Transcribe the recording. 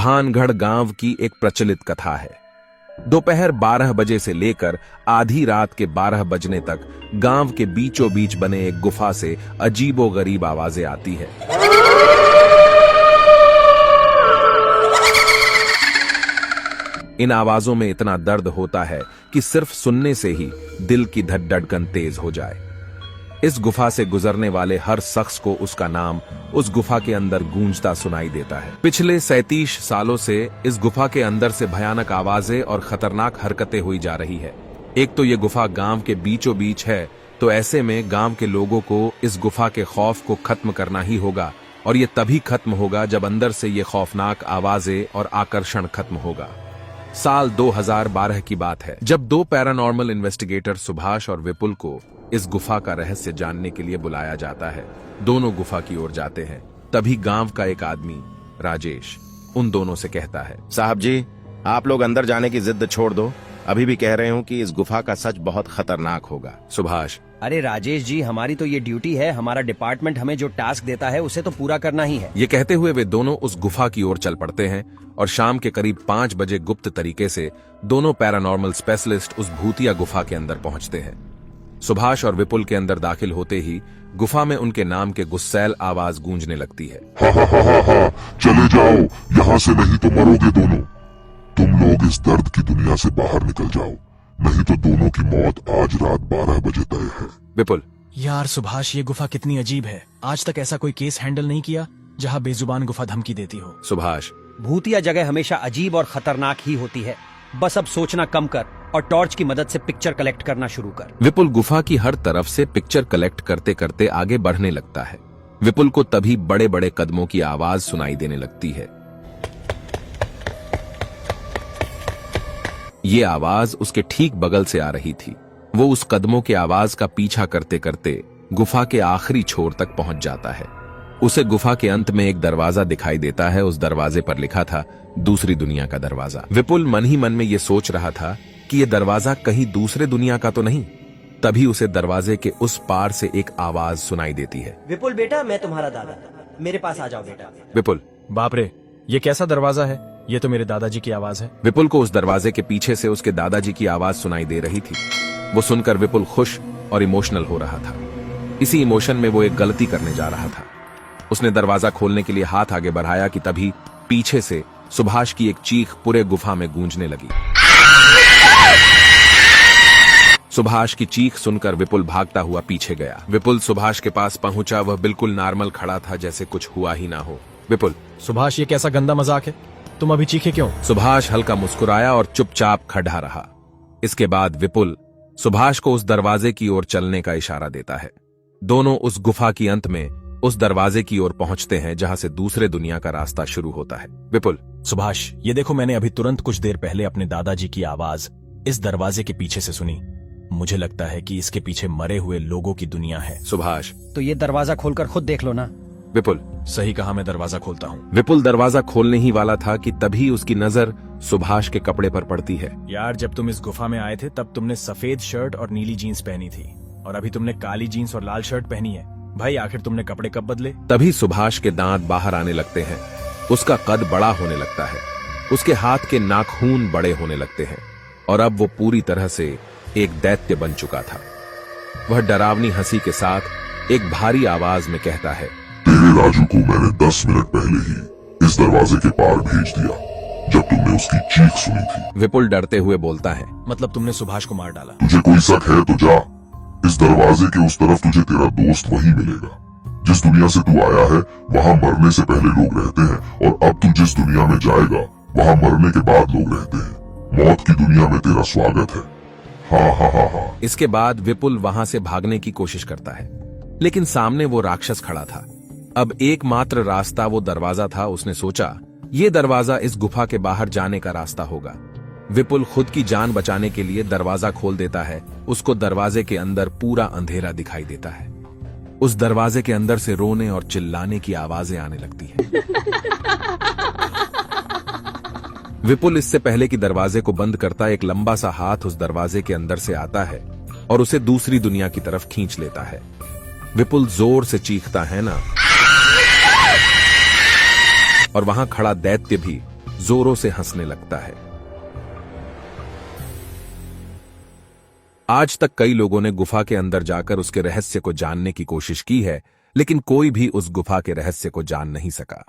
भानगढ़ गांव की एक प्रचलित कथा है। दोपहर 12 बजे से लेकर आधी रात के 12 बजने तक गांव के बीचों बीच बने एक गुफा से अजीबोगरीब आवाजें आती है। इन आवाजों में इतना दर्द होता है कि सिर्फ सुनने से ही दिल की धड़कन तेज हो जाए। इस गुफा से गुजरने वाले हर शख्स को उसका नाम उस गुफा के अंदर गूंजता सुनाई देता है। पिछले 37 सालों से इस गुफा के अंदर से भयानक आवाजें और खतरनाक हरकतें हुई जा रही है। एक तो ये गुफा गांव के बीचों बीच है, तो ऐसे में गांव के लोगों को इस गुफा के खौफ को खत्म करना ही होगा, और ये तभी खत्म होगा जब अंदर से ये खौफनाक आवाजें और आकर्षण खत्म होगा। साल 2012 की बात है, जब दो पैरानॉर्मल इन्वेस्टिगेटर सुभाष और विपुल को इस गुफा का रहस्य जानने के लिए बुलाया जाता है। दोनों गुफा की ओर जाते हैं। तभी गांव का एक आदमी राजेश उन दोनों से कहता है, साहब जी, आप लोग अंदर जाने की जिद छोड़ दो। अभी भी कह रहे हूँ कि इस गुफा का सच बहुत खतरनाक होगा। सुभाष, अरे राजेश जी, हमारी तो ये ड्यूटी है, हमारा डिपार्टमेंट हमें जो टास्क देता है उसे तो पूरा करना ही है। ये कहते हुए वे दोनों उस गुफा की ओर चल पड़ते हैं और शाम के करीब 5 बजे गुप्त तरीके से दोनों पैरानॉर्मल स्पेशलिस्ट उस भूतिया गुफा के अंदर पहुंचते हैं। सुभाष और विपुल के अंदर दाखिल होते ही गुफा में उनके नाम के गुस्सैल आवाज गूंजने लगती है। हा हा हा हा हा, चले जाओ यहाँ से, नहीं तो मरोगे दोनों। तुम लोग इस दर्द की दुनिया से बाहर निकल जाओ, नहीं तो दोनों की मौत आज रात 12 बजे तय है। विपुल, यार सुभाष, ये गुफा कितनी अजीब है। आज तक ऐसा कोई केस हैंडल नहीं किया जहाँ बेजुबान गुफा धमकी देती हो। सुभाष, भूतिया जगह हमेशा अजीब और खतरनाक ही होती है। बस अब सोचना कम कर और टॉर्च की मदद से पिक्चर कलेक्ट करना शुरू कर। विपुल गुफा की हर तरफ से पिक्चर कलेक्ट करते करते आगे बढ़ने लगता है। विपुल को तभी बड़े बड़े कदमों की आवाज सुनाई देने लगती है। ये आवाज उसके ठीक बगल से आ रही थी। वो उस कदमों के आवाज का पीछा करते करते गुफा के आखिरी छोर तक पहुंच जाता है। उसे गुफा के अंत में एक दरवाजा दिखाई देता है। उस दरवाजे पर लिखा था दूसरी दुनिया का दरवाजा। विपुल मन ही मन में ये सोच रहा था कि ये दरवाजा कहीं दूसरे दुनिया का तो नहीं। तभी उसे दरवाजे के उस पार से एक आवाज सुनाई देती है। विपुल बेटा, मैं तुम्हारा दादा, मेरे पास आ जाओ बेटा। विपुल, बाप रे, ये कैसा दरवाजा है? ये तो मेरे दादाजी की आवाज है। विपुल को उस दरवाजे के पीछे से उसके दादाजी की आवाज सुनाई दे रही थी। वो सुनकर विपुल खुश और इमोशनल हो रहा था। इसी इमोशन में वो एक गलती करने जा रहा था। उसने दरवाजा खोलने के लिए हाथ आगे बढ़ाया कि तभी पीछे से सुभाष की एक चीख पूरे गुफा में गूंजने लगी। सुभाष की चीख सुनकर विपुल भागता हुआ पीछे गया। विपुल सुभाष के पास पहुंचा। वह बिल्कुल नॉर्मल खड़ा था, जैसे कुछ हुआ ही ना हो। विपुल, सुभाष, ये कैसा गंदा मजाक है? तुम अभी चीखे क्यों? सुभाष हल्का मुस्कुराया और चुपचाप खड़ा रहा। इसके बाद विपुल सुभाष को उस दरवाजे की ओर चलने का इशारा देता है। दोनों उस गुफा की अंत में उस दरवाजे की ओर पहुंचते हैं जहां से दूसरे दुनिया का रास्ता शुरू होता है। विपुल, सुभाष, ये देखो, मैंने अभी तुरंत कुछ देर पहले अपने दादाजी की आवाज इस दरवाजे के पीछे से सुनी। मुझे लगता है कि इसके पीछे मरे हुए लोगों की दुनिया है। सुभाष, तो ये दरवाजा खोलकर खुद देख लो ना। विपुल, सही कहा, मैं दरवाजा खोलता हूँ। विपुल दरवाजा खोलने ही वाला था कि तभी उसकी नजर सुभाष के कपड़े पर पड़ती है। यार, जब तुम इस गुफा में आए थे तब तुमने सफेद शर्ट और नीली जीन्स पहनी थी, और अभी तुमने काली जीन्स और लाल शर्ट पहनी है। भाई, आखिर तुमने कपड़े कब बदले? तभी सुभाष के दांत बाहर आने लगते हैं। उसका कद बड़ा होने लगता है। उसके हाथ के नाखून बड़े होने लगते हैं और अब वो पूरी तरह से एक दैत्य बन चुका था। वह डरावनी हंसी के साथ एक भारी आवाज में कहता है, तेरे राजू को मैंने 10 मिनट पहले ही इस दरवाजे के पार भेज दिया, जब तुमने उसकी चीख सुनी थी। विपुल डरते हुए बोलता है, मतलब तुमने सुभाष को मार डाला? तुझे कोई शक है तो जा, इस दरवाजे के उस तरफ तुझे तेरा दोस्त वही मिलेगा। जिस दुनिया से तू आया है वहाँ मरने से पहले लोग रहते हैं, और अब तू जिस दुनिया में जाएगा वहाँ मरने के बाद लोग रहते हैं। मौत की दुनिया में तेरा स्वागत है। हा हा हा हा। इसके बाद विपुल वहां से भागने की कोशिश करता है, लेकिन सामने वो राक्षस खड़ा था। अब एकमात्र रास्ता वो दरवाजा था। उसने सोचा ये दरवाजा इस गुफा के बाहर जाने का रास्ता होगा। विपुल खुद की जान बचाने के लिए दरवाजा खोल देता है। उसको दरवाजे के अंदर पूरा अंधेरा दिखाई देता है। उस दरवाजे के अंदर से रोने और चिल्लाने की आवाजें आने लगती हैं। विपुल इससे पहले कि दरवाजे को बंद करता, एक लंबा सा हाथ उस दरवाजे के अंदर से आता है और उसे दूसरी दुनिया की तरफ खींच लेता है। विपुल जोर से चीखता है ना, और वहां खड़ा दैत्य भी जोरों से हंसने लगता है। आज तक कई लोगों ने गुफा के अंदर जाकर उसके रहस्य को जानने की कोशिश की है, लेकिन कोई भी उस गुफा के रहस्य को जान नहीं सका।